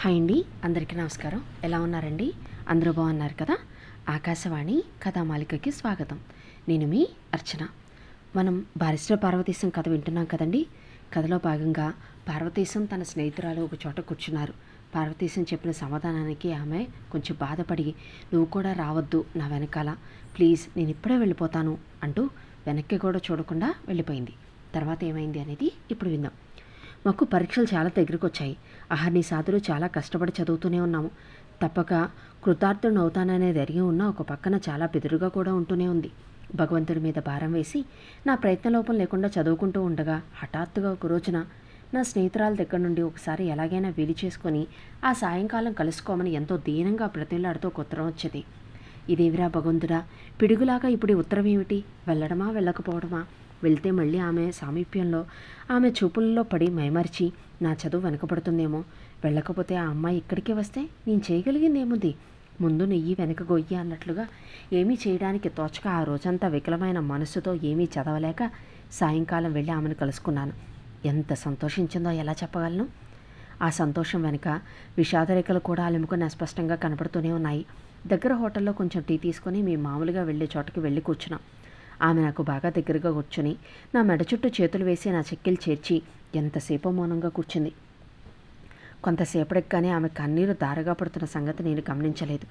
Hi అండి, అందరికీ నమస్కారం. ఎలా ఉన్నారండి? అందరూ బాగున్నారు కదా? ఆకాశవాణి కథామాలికకి స్వాగతం. నేను మీ అర్చన. మనం బారిస్టర్ పార్వతీశం కథ వింటున్నాం కదండి. కథలో భాగంగా పార్వతీశం తన స్నేహితురాలు ఒక చోట కూర్చున్నారు. పార్వతీశం చెప్పిన సమాధానానికి ఆమె కొంచెం బాధపడి, నువ్వు కూడా రావద్దు నా వెనకాల, ప్లీజ్, నేను ఇప్పుడే వెళ్ళిపోతాను అంటూ వెనక్కి కూడా చూడకుండా వెళ్ళిపోయింది. తర్వాత ఏమైంది అనేది ఇప్పుడు విందాం. మాకు పరీక్షలు చాలా దగ్గరకు వచ్చాయి. అహర్నిశాతులు చాలా కష్టపడి చదువుతూనే ఉన్నాము. తప్పక కృతార్థుడు అవుతాననేది ఎరిగి ఉన్న ఒక పక్కన చాలా బెదురుగా కూడా ఉంటూనే ఉంది. భగవంతుడి మీద భారం వేసి నా ప్రయత్నలోపం లేకుండా చదువుకుంటూ ఉండగా హఠాత్తుగా ఒక రోజున నా స్నేహితురాల దగ్గర నుండి ఒకసారి ఎలాగైనా వీలు చేసుకొని ఆ సాయంకాలం కలుసుకోమని ఎంతో దీనంగా ప్రతిలాడుతూ ఒక ఉత్తరం వచ్చేది. ఇదేవిరా భగవంతుడా, పిడుగులాగా ఇప్పుడు ఈ ఉత్తరం ఏమిటి? వెళ్ళడమా వెళ్ళకపోవడమా? వెళ్తే మళ్ళీ ఆమె సామీప్యంలో, ఆమె చూపుల్లో పడి మైమరిచి నా చదువు వెనకబడుతుందేమో. వెళ్ళకపోతే ఆ అమ్మాయి ఇక్కడికే వస్తే నేను చేయగలిగింది ఏముంది? ముందు నెయ్యి వెనక గొయ్యి అన్నట్లుగా ఏమీ చేయడానికి తోచక ఆ రోజంతా వికలమైన మనస్సుతో ఏమీ చదవలేక సాయంకాలం వెళ్ళి ఆమెను కలుసుకున్నాను. ఎంత సంతోషించిందో ఎలా చెప్పగలను? ఆ సంతోషం వెనుక విషాదరేఖలు కూడా అలుముకొని అస్పష్టంగా కనపడుతూనే ఉన్నాయి. దగ్గర హోటల్లో కొంచెం టీ తీసుకొని మేము మామూలుగా వెళ్ళే చోటకి వెళ్ళి కూర్చున్నాం. ఆమె నాకు బాగా దగ్గరగా కూర్చుని నా మెడ చుట్టూ చేతులు వేసి నా చెక్కిలు చేర్చి ఎంతసేపో మౌనంగా కూర్చుంది. కొంతసేపటికి కానీ ఆమె కన్నీరు దారగా పడుతున్న సంగతి నేను గమనించలేదు.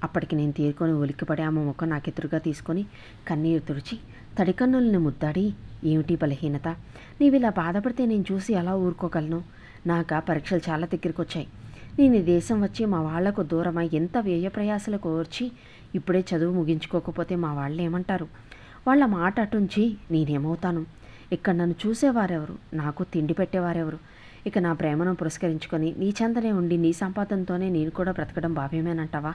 అప్పటికి నేను తీరుకొని ఉలిక్కిపడి ఆమె ముఖం నాకెదురుగా తీసుకొని కన్నీరు తుడిచి తడికన్నుల్ని ముద్దాడి, ఏమిటి బలహీనత? నీవు ఇలా బాధపడితే నేను చూసి ఎలా ఊరుకోగలను? నాకు పరీక్షలు చాలా దగ్గరికి వచ్చాయి. నేను ఈ దేశం వచ్చి మా వాళ్లకు దూరమై ఎంత వ్యయ ప్రయాసలు కోర్చి ఇప్పుడే చదువు ముగించుకోకపోతే మా వాళ్ళు ఏమంటారు? వాళ్ళ మాట అటుంచి నేనేమవుతాను? ఇక్కడ నన్ను చూసేవారెవరు? నాకు తిండి పెట్టేవారెవరు? ఇక నా ప్రేమను పురస్కరించుకొని నీ చెంతనే ఉండి నీ సంపాదనతోనే నేను కూడా బ్రతకడం భావ్యమేనంటావా?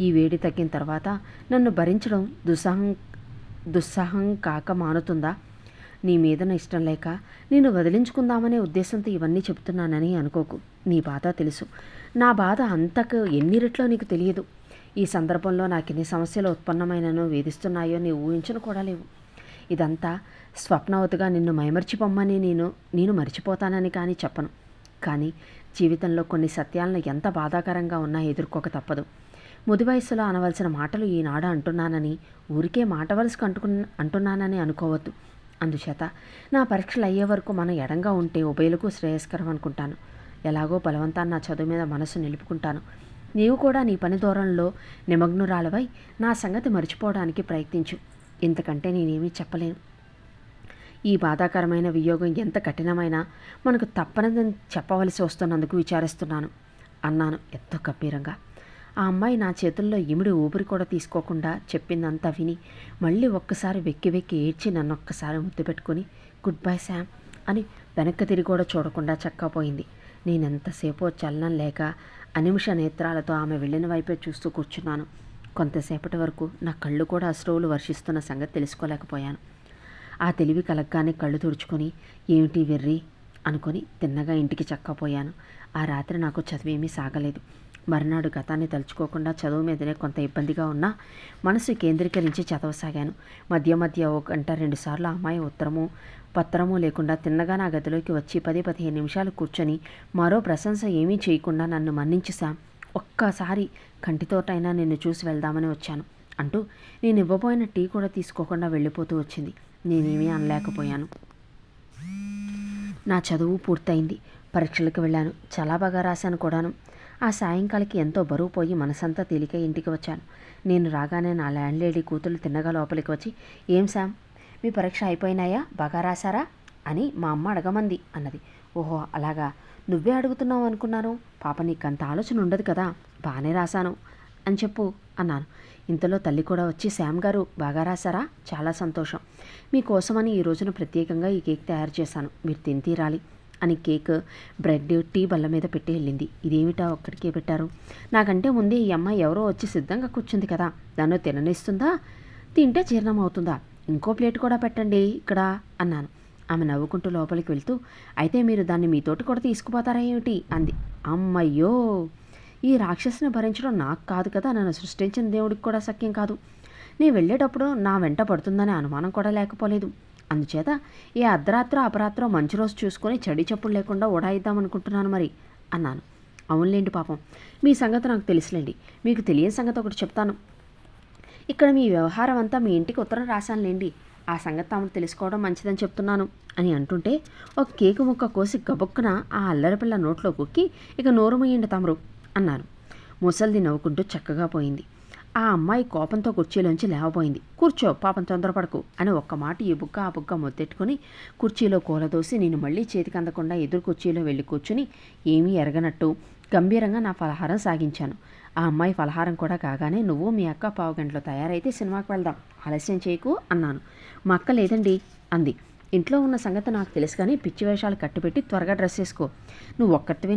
ఈ వేడి తగ్గిన తర్వాత నన్ను భరించడం దుస్సాహం కాక మానుతుందా? నీ మీదన ఇష్టం లేక నేను వదిలించుకుందామనే ఉద్దేశంతో ఇవన్నీ చెబుతున్నానని అనుకోకు. నీ బాధ తెలుసు. నా బాధ అంతకు ఎన్ని రెట్లో నీకు తెలియదు. ఈ సందర్భంలో నాకెన్ని సమస్యలు ఉత్పన్నమైనను వేధిస్తున్నాయో నీ ఊహించను కూడా లేవు. ఇదంతా స్వప్నవతిగా నిన్ను మైమర్చిపోమ్మని నేను మర్చిపోతానని కానీ చెప్పను. కానీ జీవితంలో కొన్ని సత్యాలను ఎంత బాధాకరంగా ఉన్నా ఎదుర్కోక తప్పదు. ముది వయస్సులో అనవలసిన మాటలు ఈనాడు అంటున్నానని ఊరికే మాట వలసకు అంటున్నానని అనుకోవద్దు. అందుచేత నా పరీక్షలు అయ్యే వరకు మనం ఎడంగా ఉంటే ఉభయులకు శ్రేయస్కరం అనుకుంటాను. ఎలాగో బలవంతాన్ని నా చదువు మీద మనసు నిలుపుకుంటాను. నీవు కూడా నీ పని దూరంలో నిమగ్నురాలవై నా సంగతి మర్చిపోవడానికి ప్రయత్నించు. ఇంతకంటే నేనేమీ చెప్పలేను. ఈ బాధాకరమైన వియోగం ఎంత కఠినమైనా మనకు తప్పనిదని చెప్పవలసి వస్తున్నందుకు విచారిస్తున్నాను అన్నాను ఎంతో గంభీరంగా. ఆ అమ్మాయి నా చేతుల్లో ఇమిడి ఊపిరి కూడా తీసుకోకుండా చెప్పిందంతా విని మళ్ళీ ఒక్కసారి వెక్కి వెక్కి ఏడ్చి నన్నొక్కసారి ముద్దు పెట్టుకుని గుడ్ బై శామ్ అని వెనక్కి తిరిగి కూడా చూడకుండా చక్కపోయింది. నేనెంతసేపో చలనం లేక అనిమిష నేత్రాలతో ఆమె వెళ్ళిన వైపే చూస్తూ కూర్చున్నాను. కొంతసేపటి వరకు నా కళ్ళు కూడా అశ్రువులు వర్షిస్తున్న సంగతి తెలుసుకోలేకపోయాను. ఆ తెలివి కలగ్గానే కళ్ళు తుడుచుకొని ఏమిటి వెర్రి అనుకొని తిన్నగా ఇంటికి చక్కపోయాను. ఆ రాత్రి నాకు చదివేమీ సాగలేదు. మరునాడు గతాన్ని తలుచుకోకుండా చదువు మీదనే కొంత ఇబ్బందిగా ఉన్నా మనసు కేంద్రీకరించి చదవసాగాను. మధ్య మధ్య 1 గంట 2 సార్లు ఆ అమ్మాయి ఉత్తరము పత్రము లేకుండా తిన్నగా నా గదిలోకి వచ్చి 10-15 నిమిషాలు కూర్చొని మరో ప్రశంస ఏమీ చేయకుండా నన్ను మన్నించుసాం, ఒక్కసారి కంటితోటైనా నిన్ను చూసి వెళ్దామని వచ్చాను అంటూ నేను ఇవ్వబోయిన టీ కూడా తీసుకోకుండా వెళ్ళిపోతూ వచ్చింది. నేనేమీ అనలేకపోయాను. నా చదువు పూర్తయింది. పరీక్షలకు వెళ్ళాను. చాలా బాగా రాశాను కూడాను. ఆ సాయంకాలకి ఎంతో బరువు పోయి మనసంతా తేలిక ఇంటికి వచ్చాను. నేను రాగానే నా ల్యాండ్ లేడీ కూతురు తిన్నగా లోపలికి వచ్చి, ఏం శామ్, మీ పరీక్ష అయిపోయినాయా? బాగా రాశారా అని మా అమ్మ అడగమంది అన్నది. ఓహో అలాగా, నువ్వే అడుగుతున్నావు అనుకున్నాను. పాప నీకంత ఆలోచన ఉండదు కదా. బాగానే రాశాను అని చెప్పు అన్నాను. ఇంతలో తల్లి కూడా వచ్చి, శామ్ గారు బాగా రాశారా? చాలా సంతోషం. మీకోసమని ఈ రోజున ప్రత్యేకంగా ఈ కేక్ తయారు చేశాను, మీరు తిని తీరాలి అని కేక్, బ్రెడ్, టీ బల్ల మీద పెట్టి వెళ్ళింది. ఇదేమిటా ఒక్కడికే పెట్టారు? నాకంటే ముందే ఈ అమ్మాయి ఎవరో వచ్చి సిద్ధంగా కూర్చుంది కదా, దాన్ని తిననిస్తుందా? తింటే జీర్ణం అవుతుందా? ఇంకో ప్లేట్ కూడా పెట్టండి ఇక్కడ అన్నాను. ఆమె నవ్వుకుంటూ లోపలికి వెళ్తూ, అయితే మీరు దాన్ని మీతోటి కూడా తీసుకుపోతారా ఏమిటి అంది. అమ్మయ్యో, ఈ రాక్షసుని భరించడం నాకు కాదు కదా, నన్ను సృష్టించిన దేవుడికి కూడా సఖ్యం కాదు. నేను వెళ్ళేటప్పుడు నా వెంట పడుతుందనే అనుమానం కూడా లేకపోలేదు. అందుచేత ఏ అర్ధరాత్రో అపరాత్రో మంచి రోజు చూసుకొని చడి చప్పుడు లేకుండా ఓడాయిద్దామనుకుంటున్నాను మరి అన్నాను. అవునులేండి పాపం, మీ సంగతి నాకు తెలుసులేండి. మీకు తెలియని సంగతి ఒకటి చెప్తాను. ఇక్కడ మీ వ్యవహారం అంతా మీ ఇంటికి ఉత్తరం రాశానులేండి. ఆ సంగతి తాము తెలుసుకోవడం మంచిదని చెప్తున్నాను అని అంటుంటే ఒక కేకు ముక్క కోసి గబుక్కున ఆ అల్లరిపిల్ల నోట్లో కుక్కి, ఇక నోరు మూయండి తమరు అన్నాను. ముసల్ది నవ్వుకుంటూ చక్కగా పోయింది. ఆ అమ్మాయి కోపంతో కుర్చీలోంచి లేవబోయింది. కూర్చో, పాపం తొందరపడకు అని ఒక్క మాట ఈ బుక్క ఆ బుక్క మొత్తెట్టుకుని కుర్చీలో కూలదోసి నేను మళ్ళీ చేతికి అందకుండా ఎదురు కుర్చీలో వెళ్ళి కూర్చుని ఏమీ ఎరగనట్టు గంభీరంగా నా ఫలహారం సాగించాను. ఆ అమ్మాయి ఫలహారం కూడా కాగానే, నువ్వు మీ అక్క పావుగంటలో తయారైతే సినిమాకి వెళ్దాం, ఆలస్యం చేయకు అన్నాను. మా అక్క లేదండి అంది. ఇంట్లో ఉన్న సంగతి నాకు తెలుసు కానీ పిచ్చి వేషాలు కట్టుపెట్టి త్వరగా డ్రెస్ వేసుకో. నువ్వు ఒక్కటివే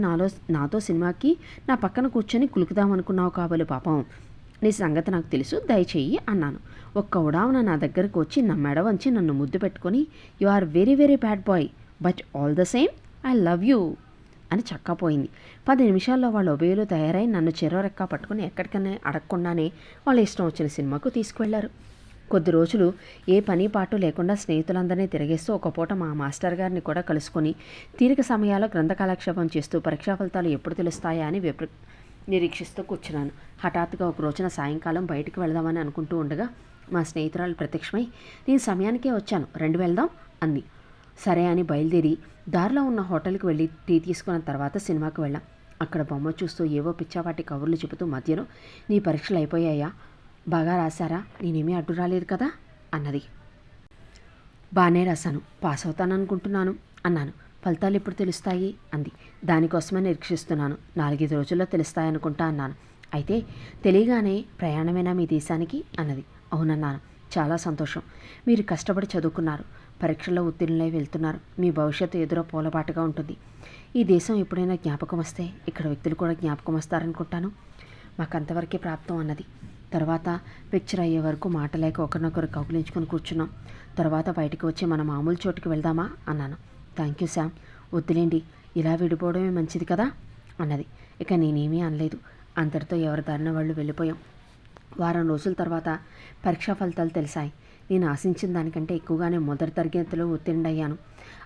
నాతో సినిమాకి నా పక్కన కూర్చొని కులుకుదామనుకున్నావు కాబోలు పాపం. నీ సంగతి నాకు తెలుసు, దయచేయి అన్నాను. ఒక్క ఉడావున నా దగ్గరకు వచ్చి నా మెడ వంచి నన్ను ముద్దు పెట్టుకొని, you are very very bad boy, but all the same I love you అని చక్కపోయింది. 10 నిమిషాల్లో వాళ్ళ ఉభయలు తయారై నన్ను చెరోరెక్క పట్టుకుని ఎక్కడికన్నా అడగకుండానే వాళ్ళ ఇష్టం వచ్చిన సినిమాకు తీసుకువెళ్లారు. కొద్ది రోజులు ఏ పని పాటు లేకుండా స్నేహితులందరినీ తిరిగేస్తూ ఒక పూట మా మాస్టర్ గారిని కూడా కలుసుకొని తీరిక సమయాల్లో గ్రంథ కాలక్షేపం చేస్తూ పరీక్షా ఫలితాలు ఎప్పుడు తెలుస్తాయా అని నిరీక్షిస్తూ కూర్చున్నాను. హఠాత్తుగా ఒక రోజున సాయంకాలం బయటికి వెళదామని అనుకుంటూ ఉండగా మా స్నేహితురాలు ప్రత్యక్షమై, నేను సమయానికే వచ్చాను, రెండు వెళ్దాం అంది. సరే అని బయలుదేరి దారిలో ఉన్న హోటల్కి వెళ్ళి టీ తీసుకున్న తర్వాత సినిమాకి వెళ్ళాం. అక్కడ బొమ్మ చూస్తూ ఏవో పిచ్చాపాటి కబుర్లు చెబుతూ మధ్యలో, నీ పరీక్షలు అయిపోయాయా, బాగా రాశారా, నేనేమీ అడ్డు రాలేదు కదా అన్నది. బాగానే రాశాను, పాస్ అవుతాననుకుంటున్నాను అన్నాను. ఫలితాలు ఎప్పుడు తెలుస్తాయి అంది. దానికోసమే నిరీక్షిస్తున్నాను, 4-5 రోజుల్లో తెలుస్తాయనుకుంటా అన్నాను. అయితే తెలియగానే ప్రయాణమేనా మీ దేశానికి అన్నది. అవునన్నాను. చాలా సంతోషం. మీరు కష్టపడి చదువుకున్నారు, పరీక్షల్లో ఉత్తీర్ణులై వెళ్తున్నారు, మీ భవిష్యత్తు ఎదురో పూలబాటుగా ఉంటుంది. ఈ దేశం ఎప్పుడైనా జ్ఞాపకం వస్తే ఇక్కడ వ్యక్తులు కూడా జ్ఞాపకం వస్తారనుకుంటాను. మాకంతవరకే ప్రాప్తం అన్నది. తర్వాత పిక్చర్ అయ్యే వరకు మాట లేక ఒకరినొకరు కౌగిలించుకొని కూర్చున్నాం. తర్వాత బయటకు వచ్చి మన మామూలు చోటుకి వెళ్దామా అన్నాను. థ్యాంక్ యూ శామ్, వద్దులేండి, ఇలా విడిపోవడమే మంచిది కదా అన్నది. ఇక నేనేమీ అనలేదు. అంతటితో ఎవరి దారిన వాళ్ళు వెళ్ళిపోయాం. వారం రోజుల తర్వాత పరీక్షా ఫలితాలు తెలిసాయి. నేను ఆశించిన దానికంటే ఎక్కువగానే మొదటి తరగతిలో ఉత్తీర్ణయ్యాను.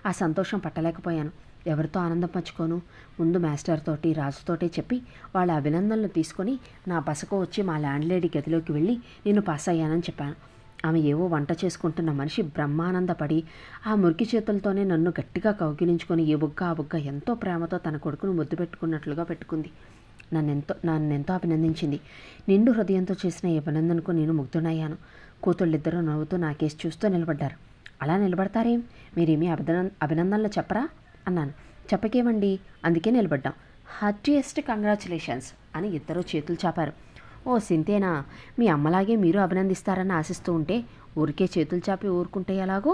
ఆ సంతోషం పట్టలేకపోయాను. ఎవరితో ఆనందం పంచుకోను. ముందు మాస్టర్ తోటి రాజుతోటే చెప్పి వాళ్ళ అభినందనలు తీసుకొని నా బసకు వచ్చి మా ల్యాండ్ లేడీ గదిలోకి వెళ్ళి నేను పాస్ అయ్యానని చెప్పాను. ఆమె ఏవో వంట చేసుకుంటున్న మనిషి బ్రహ్మానందపడి ఆ మురికి చేతులతోనే నన్ను గట్టిగా కౌగిలించుకొని ఏ బుగ్గ ఆ బుగ్గ ఎంతో ప్రేమతో తన కొడుకును ముద్దు పెట్టుకున్నట్లుగా పెట్టుకుంది. నన్నెంతో అభినందించింది. నిండు హృదయంతో చేసిన ఈ అభినందనకు నేను ముగ్ధునయ్యాను. కూతుళ్ళిద్దరూ నవ్వుతూ నా కేసు చూస్తూ నిలబడ్డారు. అలా నిలబడతారేం, మీరేమీ అభినందనలు చెప్పరా అన్నాను. చెప్పకేమండి, అందుకే నిలబడ్డాం. హార్టియెస్ట్ కంగ్రాచులేషన్స్ అని ఇద్దరూ చేతులు చాపారు. ఓ సింతేనా, మీ అమ్మలాగే మీరు అభినందిస్తారని ఆశిస్తూ ఉంటే ఊరికే చేతులు చాపి ఊరుకుంటే ఎలాగో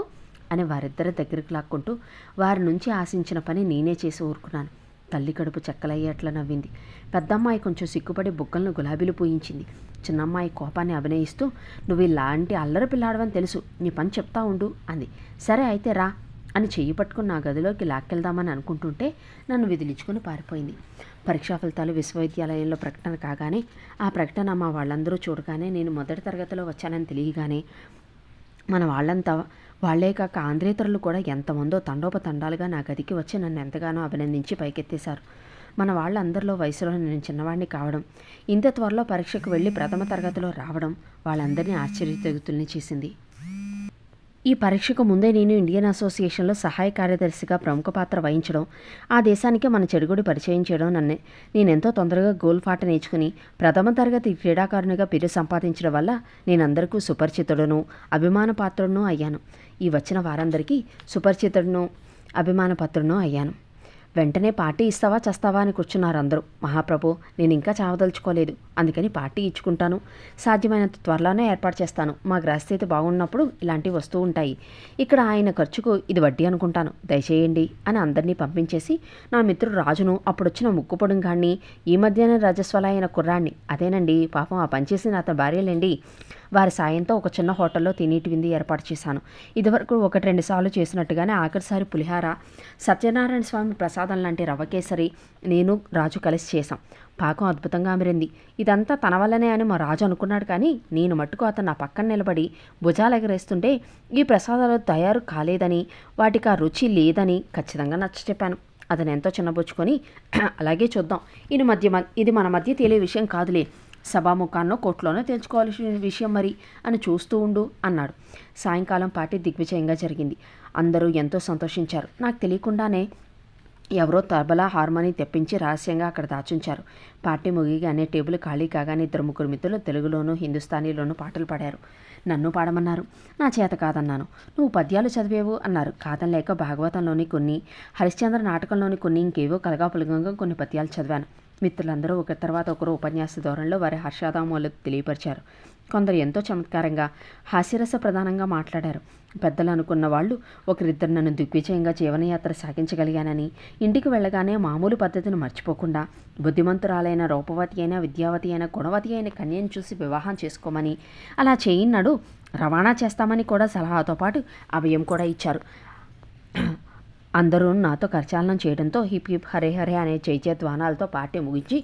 అని వారిద్దరి దగ్గరికి లాక్కుంటూ వారి నుంచి ఆశించిన పని నేనే చేసి ఊరుకున్నాను. తల్లి కడుపు చెక్కలయ్యేట్లా నవ్వింది. పెద్దమ్మాయి కొంచెం సిగ్గుపడి బుగ్గలను గులాబీలు పూయించింది. చిన్నమ్మాయి కోపాన్ని అభినయిస్తూ, నువ్వు ఇలాంటి అల్లరి పిల్లాడవని తెలుసు, నీ పని చెప్తా ఉండు అంది. సరే అయితే రా అని చెయ్యి పట్టుకుని నా గదిలోకి లాక్కెళ్దామని అనుకుంటుంటే నన్ను విదిలించుకుని పారిపోయింది. పరీక్షా ఫలితాలు విశ్వవిద్యాలయంలో ప్రకటన కాగానే, ఆ ప్రకటన మా వాళ్ళందరూ చూడగానే, నేను మొదటి తరగతిలో వచ్చానని తెలియగానే మన వాళ్ళంతా వాళ్లే కాక ఆంధ్రేతరులు కూడా ఎంతమందో తండోపతండాలుగా నా గదికి వచ్చి నన్ను ఎంతగానో అభినందించి పైకెత్తేశారు. మన వాళ్ళందరిలో వయసులో నేను చిన్నవాడిని కావడం, ఇంత త్వరలో పరీక్షకు వెళ్ళి ప్రథమ తరగతిలో రావడం వాళ్ళందరినీ ఆశ్చర్యచకితుల్ని చేసింది. ఈ పరీక్షకు ముందే నేను ఇండియన్ అసోసియేషన్లో సహాయ కార్యదర్శిగా ప్రముఖ పాత్ర వహించడం, ఆ దేశానికి మన చెడుగుడి పరిచయం చేయడం, నేనెంతో తొందరగా గోల్ ఫాట నేర్చుకుని ప్రథమ తరగతి క్రీడాకారునిగా పేరు సంపాదించడం వల్ల నేనందరికీ సుపరిచితుడను, అభిమాన పాత్రుడును అయ్యాను. ఈ వచ్చిన వారందరికీ సుపరిచితుడును, అభిమాన పాత్రుడును అయ్యాను. వెంటనే పార్టీ ఇస్తావా చస్తావా అని కూర్చున్నారు అందరూ. మహాప్రభు, నేను ఇంకా చావదలుచుకోలేదు, అందుకని పార్టీ ఇచ్చుకుంటాను, సాధ్యమైనంత త్వరలోనే ఏర్పాటు చేస్తాను. మా గ్రహస్థితి బాగున్నప్పుడు ఇలాంటివి వస్తూ ఉంటాయి. ఇక్కడ ఆయన ఖర్చుకు ఇది వడ్డీ అనుకుంటాను, దయచేయండి అని అందరినీ పంపించేసి నా మిత్రుడు రాజును, అప్పుడొచ్చిన ముక్కుపొడుగాన్ని, ఈ మధ్యాహ్నం రజస్వల అయిన కుర్రాన్ని, అదేనండి పాపం ఆ పనిచేసిన అతని భార్యలేండి, వారి సాయంతో ఒక చిన్న హోటల్లో తినేటి విందు ఏర్పాటు చేశాను. ఇదివరకు 1-2 సార్లు చేసినట్టుగానే ఆఖరిసారి పులిహార, సత్యనారాయణ స్వామి ప్రసాదం లాంటి రవ్వకేసరి నేను రాజు కలిసి చేశాం. పాకం అద్భుతంగా అమిరింది. ఇదంతా తన వల్లనే అని మా రాజు అనుకున్నాడు. కానీ నేను మట్టుకు అతను నా పక్కన నిలబడి భుజాలు ఎగరేస్తుంటే ఈ ప్రసాదాలు తయారు కాలేదని, వాటికి ఆ రుచి లేదని ఖచ్చితంగా నచ్చ చెప్పాను. అతను ఎంతో చిన్నబుచ్చుకొని, అలాగే చూద్దాం, ఇది మన మధ్య తేలే విషయం కాదులే, సభాముఖాన్నో కోర్టులోనో తెలుసుకోవాల్సిన విషయం మరి అని చూస్తూ ఉండు అన్నాడు. సాయంకాలం పార్టీ దిగ్విజయంగా జరిగింది. అందరూ ఎంతో సంతోషించారు. నాకు తెలియకుండానే ఎవరో తబలా హార్మోని తెప్పించి రహస్యంగా అక్కడ దాచుంచారు. పార్టీ ముగిగానే టేబుల్ ఖాళీ కాగానే 2-3 మిత్రులు తెలుగులోనూ హిందుస్థానీలోనూ పాటలు పాడారు. నన్ను పాడమన్నారు. నా చేత కాదన్నాను. నువ్వు పద్యాలు చదివేవు అన్నారు. కాదనలేక భాగవతంలోని కొన్ని, హరిశ్చంద్ర నాటకంలోని కొన్ని, ఇంకేవో కలగాపులగంగా కొన్ని పద్యాలు చదివాను. మిత్రులందరూ ఒకరి తర్వాత ఒకరు ఉపన్యాస ధోరణిలో వారి హర్షాదామోలు తెలియపరిచారు. కొందరు ఎంతో చమత్కారంగా, హాస్యరస ప్రధానంగా మాట్లాడారు. పెద్దలు అనుకున్న వాళ్ళు ఒకరిద్దరు నన్ను దిగ్విజయంగా జీవనయాత్ర సాగించగలిగానని, ఇంటికి వెళ్ళగానే మామూలు పద్ధతిని మర్చిపోకుండా బుద్ధిమంతురాలైన, రూపవతి అయిన, విద్యావతి అయిన, గుణవతి అయిన కన్యను చూసి వివాహం చేసుకోమని, అలా చేయిన్నాడు రవాణా చేస్తామని కూడా సలహాతో పాటు అభయం కూడా ఇచ్చారు. అందరూ నాతో కరచాలనం చేయడంతో హిప్ హిప్ హరే హరే అనే జయజయధ్వానాలతో పార్టీ ముగించి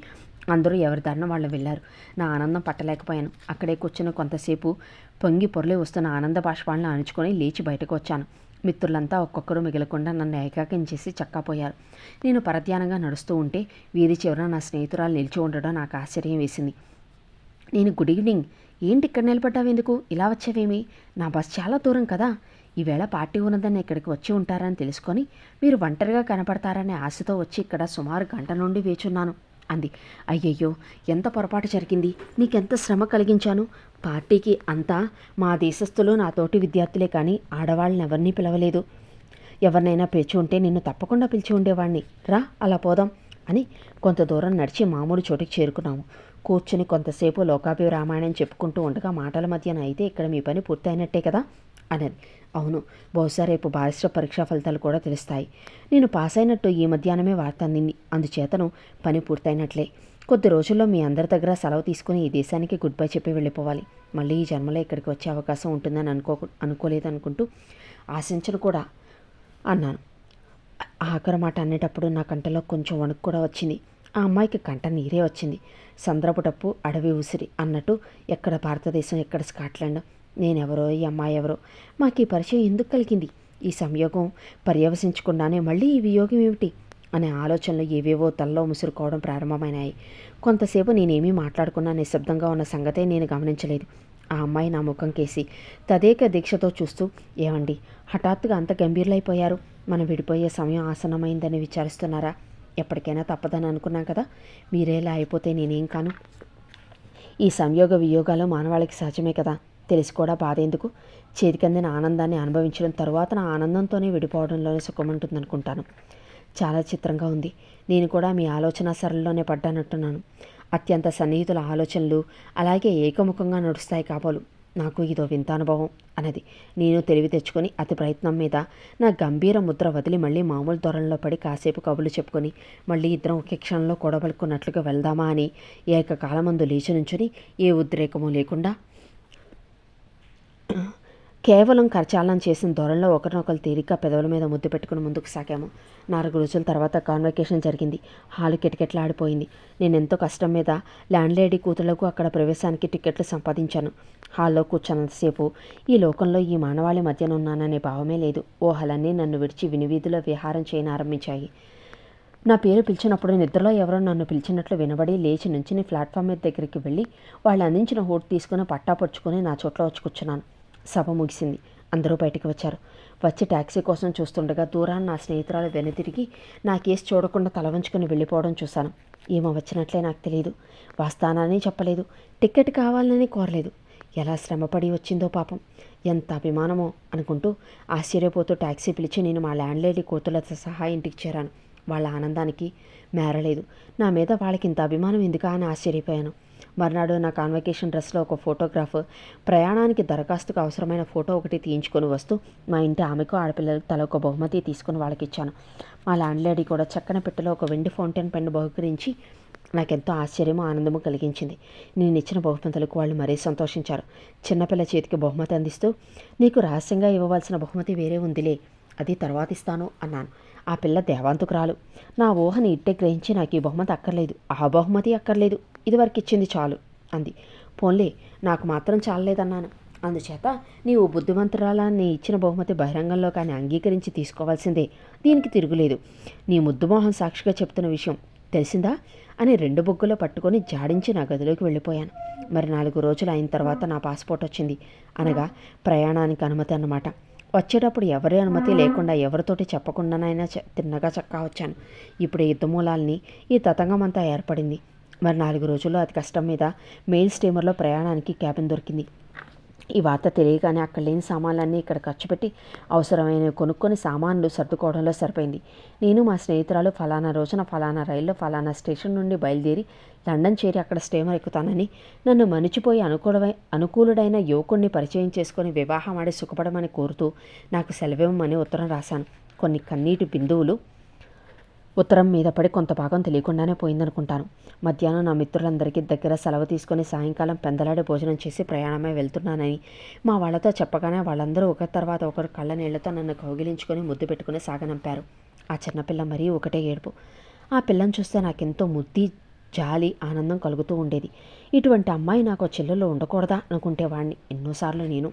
అందరూ ఎవరి దారిన వాళ్ళు వెళ్ళారు. నా ఆనందం పట్టలేకపోయాను. అక్కడే కూర్చుని కొంతసేపు పొంగి పొరలి వస్తున్న ఆనంద బాష్పాలను అణుచుకొని లేచి బయటకు వచ్చాను. మిత్రులంతా ఒక్కొక్కరు మిగలకుండా నన్ను ఏకాకిం చేసి చక్కాపోయారు. నేను పరధ్యానంగా నడుస్తూ ఉంటే వీధి చివర నా స్నేహితురాలు నిలిచి ఉండడం నాకు ఆశ్చర్యం వేసింది. నేను గుడ్ ఈవినింగ్, ఏంటి ఇక్కడ నిలబడ్డావెందుకు, ఇలా వచ్చావేమి, నా బస్ చాలా దూరం కదా, ఈవేళ పార్టీ ఉన్నదని ఇక్కడికి వచ్చి ఉంటారని తెలుసుకొని మీరు ఒంటరిగా కనపడతారనే ఆశతో వచ్చి ఇక్కడ సుమారు గంట నుండి వేచున్నాను అంది. అయ్యయ్యో, ఎంత పొరపాటు జరిగింది, నీకెంత శ్రమ కలిగించాను. పార్టీకి అంతా మా దేశస్థులు, నా తోటి విద్యార్థులే కానీ ఆడవాళ్ళని ఎవరినీ పిలవలేదు. ఎవరినైనా పిలిచి ఉంటే నిన్ను తప్పకుండా పిలిచి ఉండేవాడిని. రా, అలా పోదాం అని కొంత దూరం నడిచి మామూలు చోటికి చేరుకున్నాము. కూర్చుని కొంతసేపు లోకాభిరామాయణం చెప్పుకుంటూ ఉండగా మాటల మధ్యన అయితే ఇక్కడ మీ పని పూర్తయినట్టే కదా అన్నది. అవును, బహుశా రేపు బారిస్టర్ పరీక్షా ఫలితాలు కూడా తెలుస్తాయి. నేను పాస్ అయినట్టు ఈ మధ్యాహ్నమే వార్త అందింది. అందుచేతను పని పూర్తయినట్లే. కొద్ది రోజుల్లో మీ అందరి దగ్గర సెలవు తీసుకుని ఈ దేశానికి గుడ్ బై చెప్పి వెళ్ళిపోవాలి. మళ్ళీ ఈ జన్మలో ఇక్కడికి వచ్చే అవకాశం ఉంటుందని అనుకోలేదనుకుంటూ ఆశించను కూడా అన్నాను. ఆఖరి మాట అనేటప్పుడు నా కంటలో కొంచెం వణుకు కూడా వచ్చింది. ఆ అమ్మాయికి కంట నీరే వచ్చింది. సంద్రపుటప్పు అడవి ఉసిరి అన్నట్టు ఎక్కడ భారతదేశం, ఎక్కడ స్కాట్లాండ్, నేనెవరో, ఈ అమ్మాయి ఎవరో, మాకు ఈ పరిచయం ఎందుకు కలిగింది, ఈ సంయోగం పర్యవసించకుండానే మళ్ళీ ఈ వియోగం ఏమిటి అనే ఆలోచనలు ఏవేవో తలలో ముసురుకోవడం ప్రారంభమైనాయి. కొంతసేపు నేనేమీ మాట్లాడుకున్నా నిశ్శబ్దంగా ఉన్న సంగతే నేను గమనించలేదు. ఆ అమ్మాయి నా ముఖం కేసి తదేక దీక్షతో చూస్తూ, ఏమండి, హఠాత్తుగా అంత గంభీరులైపోయారు, మనం విడిపోయే సమయం ఆసన్నమైందని విచారిస్తున్నారా? ఎప్పటికైనా తప్పదని అనుకున్నాం కదా, మీరేలా అయిపోతే నేనేం కాను. ఈ సంయోగ వియోగాలు మానవాళికి సహజమే కదా, తెలిసి కూడా బాధ ఎందుకు? చేతికందిన ఆనందాన్ని అనుభవించడం తరువాత నా ఆనందంతోనే విడిపోవడంలోనే సుఖముంటుందనుకుంటాను. చాలా చిత్రంగా ఉంది. నేను కూడా మీ ఆలోచన సరళిలోనే పడ్డానట్టున్నాను. అత్యంత సన్నిహితుల ఆలోచనలు అలాగే ఏకముఖంగా నడుస్తాయి కాబోలు. నాకు ఇదో వింత అనుభవం అన్నది. నేను తెలివి తెచ్చుకొని అతి ప్రయత్నం మీద నా గంభీర ముద్ర వదిలి మళ్ళీ మామూలు ధోరణిలో పడి కాసేపు కబుర్లు చెప్పుకొని మళ్ళీ ఇద్దరం ఒకే క్షణంలో కూడబలుకున్నట్లుగా వెళ్దామా అని ఏకకాలమందు లేచి నుంచుని ఏ ఉద్రేకమూ లేకుండా కేవలం కరచాలనం చేసిన ధోరణిలో ఒకరినొకరు తేలిక పెదవుల మీద ముద్దు పెట్టుకుని ముందుకు సాగాము. 4 రోజుల తర్వాత కాన్వకేషన్ జరిగింది. హాలు కిటకిటలాడిపోయింది. నేనెంతో కష్టం మీద ల్యాండ్ లేడీ కూతుళ్లకు అక్కడ ప్రవేశానికి టికెట్లు సంపాదించాను. హాల్లో కూర్చున్నంతసేపు ఈ లోకంలో ఈ మానవాళి మధ్యన ఉన్నాననే భావమే లేదు. ఊహలన్నీ నన్ను విడిచి వినివీధిలో విహారం చేయనారంభించాయి. నా పేరు పిలిచినప్పుడు నిద్రలో ఎవరో నన్ను పిలిచినట్లు వినబడి లేచి నుంచుని ప్లాట్ఫామ్ మీద దగ్గరికి వెళ్ళి వాళ్ళు అందించిన హోట్ తీసుకుని పట్టా పొడుచుకొని నా చోట్ల వచ్చి కూర్చున్నాను. సభ ముగిసింది. అందరూ బయటికి వచ్చారు. వచ్చి ట్యాక్సీ కోసం చూస్తుండగా దూరాన్ని నా స్నేహితురాలు వెనుతిరిగి నా కేసు చూడకుండా తల వంచుకొని వెళ్ళిపోవడం చూశాను. ఏమో వచ్చినట్లే నాకు తెలియదు. వాస్తానని చెప్పలేదు. టికెట్ కావాలని కోరలేదు. ఎలా శ్రమపడి వచ్చిందో పాపం, ఎంత అభిమానమో అనుకుంటూ ఆశ్చర్యపోతూ ట్యాక్సీ పిలిచి నేను మా ల్యాండ్ లేడీ కూతుళ్లతో సహా ఇంటికి చేరాను. వాళ్ళ ఆనందానికి మేరలేదు. నా మీద వాళ్ళకి ఇంత అభిమానం ఎందుకా అని ఆశ్చర్యపోయాను. మర్నాడు నా కాన్వకేషన్ డ్రెస్లో ఒక ఫోటోగ్రాఫ్, ప్రయాణానికి దరఖాస్తుకు అవసరమైన ఫోటో ఒకటి తీయించుకొని వస్తూ మా ఇంటి ఆమెకు ఆడపిల్లలకు తల ఒక బహుమతి తీసుకుని వాళ్ళకి ఇచ్చాను. మా ల్యాండ్ లేడీ కూడా చక్కని పెట్టెలో ఒక వెండి ఫౌంటైన్ పెన్ బహుకరించి నాకెంతో ఆశ్చర్యము ఆనందము కలిగించింది. నేను ఇచ్చిన బహుమతులకు వాళ్ళు మరీ సంతోషించారు. చిన్నపిల్ల చేతికి బహుమతి అందిస్తూ, నీకు రహస్యంగా ఇవ్వవలసిన బహుమతి వేరే ఉందిలే, అది తర్వాత ఇస్తాను అన్నాను. ఆ పిల్ల దేవాంతుకురాలు. నా ఊహని ఇట్టే గ్రహించి నాకు ఈ బహుమతి అక్కర్లేదు, ఆ బహుమతి అక్కర్లేదు, ఇదివరకు ఇచ్చింది చాలు అంది. పోన్లే, నాకు మాత్రం చాలలేదన్నాను. అందుచేత నీవు బుద్ధిమంతురాలా ఇచ్చిన బహుమతి బహిరంగంలో కానీ అంగీకరించి తీసుకోవాల్సిందే. దీనికి తిరుగులేదు. నీ ముద్దుమోహన్ సాక్షిగా చెప్తున్న విషయం తెలిసిందా అని 2 బొగ్గులో పట్టుకొని జాడించి నా గదిలోకి వెళ్ళిపోయాను. మరి 4 రోజులు అయిన తర్వాత నా పాస్పోర్ట్ వచ్చింది. అనగా ప్రయాణానికి అనుమతి అన్నమాట. వచ్చేటప్పుడు ఎవరి అనుమతి లేకుండా ఎవరితోటి చెప్పకుండానైనా తిన్నగా చక్కా వచ్చాను. ఇప్పుడు యుద్ధమూలాల్ని ఈ తతంగం అంతా ఏర్పడింది. మరి 4 రోజుల్లో అతి కష్టం మీద మెయిల్ స్టీమర్లో ప్రయాణానికి క్యాబిన్ దొరికింది. ఈ వార్త తెలియగానే అక్కడ లేని సామాన్లన్నీ ఇక్కడ ఖర్చు పెట్టి అవసరమైనవి కొనుక్కొని సామాన్లు సర్దుకోవడంలో సరిపోయింది. నేను మా స్నేహితురాలు ఫలానా రోజున ఫలానా రైల్లో ఫలానా స్టేషన్ నుండి బయలుదేరి లండన్ చేరి అక్కడ స్టీమర్ ఎక్కుతానని, నన్ను మనిచిపోయి అనుకూలుడైన యువకుడిని పరిచయం చేసుకొని వివాహం ఆడి సుఖపడమని కోరుతూ నాకు సెలవివ్వమని ఉత్తరం రాశాను. కొన్ని కన్నీటి బిందువులు ఉత్తరం మీద పడి కొంత భాగం తెలియకుండానే పోయిందనుకుంటాను. మధ్యాహ్నం నా మిత్రులందరికీ దగ్గర సెలవు తీసుకొని సాయంకాలం పెందలాడే భోజనం చేసి ప్రయాణమై వెళ్తున్నానని మా వాళ్ళతో చెప్పగానే వాళ్ళందరూ ఒకరి తర్వాత ఒకరు కళ్ళ నీళ్లతో నన్ను కౌగిలించుకొని ముద్దు పెట్టుకుని సాగనంపారు. ఆ చిన్నపిల్ల మరీ ఒకటే ఏడుపు. ఆ పిల్లని చూస్తే నాకెంతో ముద్ది, జాలి, ఆనందం కలుగుతూ ఉండేది. ఇటువంటి అమ్మాయి నాకు చెల్లెల్లో ఉండకూడదా అనుకుంటేవాడిని ఎన్నోసార్లు నేను.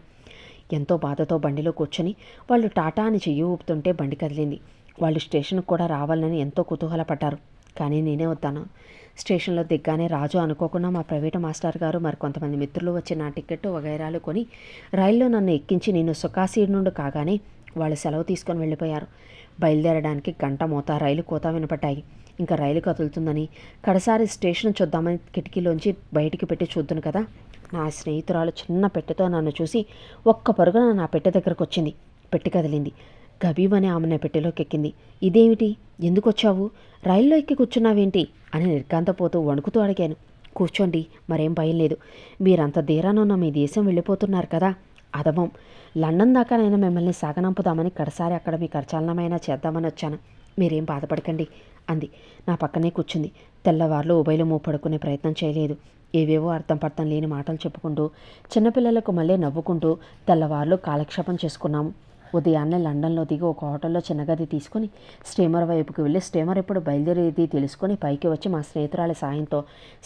ఎంతో బాధతో బండిలో కూర్చొని వాళ్ళు టాటా అని చెయ్యి ఊపుతుంటే బండి కదిలింది. వాళ్ళు స్టేషన్కి కూడా రావాలని ఎంతో కుతూహలపడ్డారు. కానీ నేనే వద్దాను. స్టేషన్లో దిగ్గానే రాజు అనుకోకుండా మా ప్రైవేటు మాస్టర్ గారు మరికొంతమంది మిత్రులు వచ్చి నా టికెట్ వగైరాలు కొని రైల్లో నన్ను ఎక్కించి నేను సుఖాసీడ్ నుండి కాగానే వాళ్ళు సెలవు తీసుకొని వెళ్ళిపోయారు. బయలుదేరడానికి గంట మోత రైలు కోత వినపడ్డాయి. ఇంకా రైలు కదులుతుందని కడసారి స్టేషన్ చూద్దామని కిటికీలోంచి బయటికి పెట్టి చూద్దును కదా, నా స్నేహితురాలు చిన్న పెట్టెతో నన్ను చూసి ఒక్క పరుగున నా పెట్టె దగ్గరకు వచ్చింది. పెట్టి కదిలింది. గబీమని ఆమె పెట్టెలోకి ఎక్కింది. ఇదేమిటి, ఎందుకు వచ్చావు, రైల్లో ఎక్కి కూర్చున్నావేంటి అని నిర్ఘాంతపోతూ వణుకుతూ అడిగాను. కూర్చోండి, మరేం భయం లేదు. మీరంత ధీరానున్న మీ దేశం వెళ్ళిపోతున్నారు కదా, అదమం. లండన్ దాకా నేను మిమ్మల్ని సాగనంపుదామని కడసారి అక్కడ మీ ఖర్చాలనమైనా చేద్దామని వచ్చాను. మీరేం బాధపడకండి అంది. నా పక్కనే కూర్చుంది. తెల్లవార్లు ఉభయలు పడుకునే ప్రయత్నం చేయలేదు. ఏవేవో అర్థం పర్థం లేని మాటలు చెప్పుకుంటూ చిన్నపిల్లలకు మళ్ళీ నవ్వుకుంటూ తెల్లవార్లు కాలక్షేపం చేసుకున్నాము. ఉదయాన్నే లండన్లో దిగి ఒక హోటల్లో చిన్నగది తీసుకుని స్టీమర్ వైపుకి వెళ్ళి స్టీమర్ ఎప్పుడు బయలుదేరేది తెలుసుకొని పైకి వచ్చి మా స్నేహితురాలి సాయంతో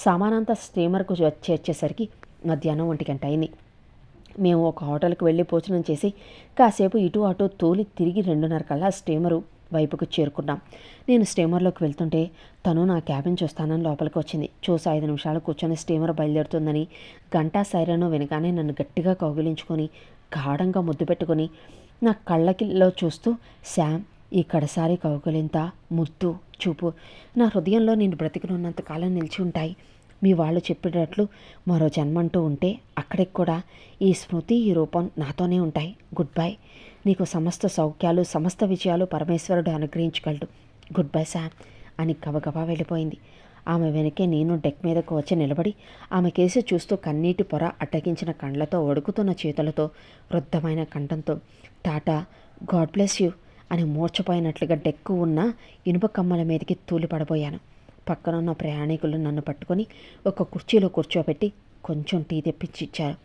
సామానంతా స్టీమర్కు చేర్చేసరికి మధ్యాహ్నం 1 గంట అయింది. మేము ఒక హోటల్కి వెళ్ళి భోజనం చేసి కాసేపు ఇటు అటు తోలి తిరిగి 2:30 కల్లా స్టీమరు వైపుకు చేరుకున్నాం. నేను స్టీమర్లోకి వెళ్తుంటే తను నా క్యాబిన్ చూస్తానని లోపలికి వచ్చింది. చూసి 5 నిమిషాలు కూర్చొని స్టీమర్ బయలుదేరుతుందని గంటా సైరను వినగానే నన్ను గట్టిగా కౌగిలించుకొని గాఢంగా ముద్దు పెట్టుకొని నా కళ్ళకిలో చూస్తూ, శామ్, ఈ కడసారి కౌగిలింత, ముద్దు, చూపు నా హృదయంలో నేను బ్రతికినున్నంతకాలం నిలిచి ఉంటాయి. మీ వాళ్ళు చెప్పేటట్లు మరో జన్మంటూ ఉంటే అక్కడికి కూడా ఈ స్మృతి, ఈ రూపం నాతోనే ఉంటాయి. Good bye. నీకు సమస్త సౌఖ్యాలు, సమస్త విజయాలు పరమేశ్వరుడు అనుగ్రహించగలడు. గుడ్ బై శామ్ అని గబగబా వెళ్ళిపోయింది. ఆమె వెనకే నేను డెక్ మీదకు వచ్చి నిలబడి ఆమె కేసి చూస్తూ కన్నీటి పొర అడ్డగించిన కండ్లతో వడుకుతున్న చేతులతో వృద్ధమైన కంఠంతో టాటా, గాడ్ బ్లెస్ యూ అని మూర్చపోయినట్లుగా డెక్కు ఉన్న ఇనుప కమ్మల మీదకి తూలిపడబోయాను. పక్కనున్న ప్రయాణికులు నన్ను పట్టుకొని ఒక కుర్చీలో కూర్చోబెట్టి కొంచెం టీ తెప్పించిచ్చారు.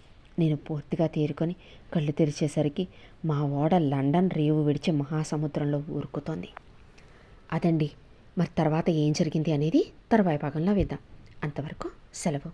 నేను పూర్తిగా తేరుకొని కళ్ళు తెరిచేసరికి మా ఓడ లండన్ రేవు విడిచి మహాసముద్రంలో ఊరుకుతోంది. అదండి. మరి తర్వాత ఏం జరిగింది అనేది తర్వాయి భాగంలో విద్దాం. అంతవరకు సెలవు.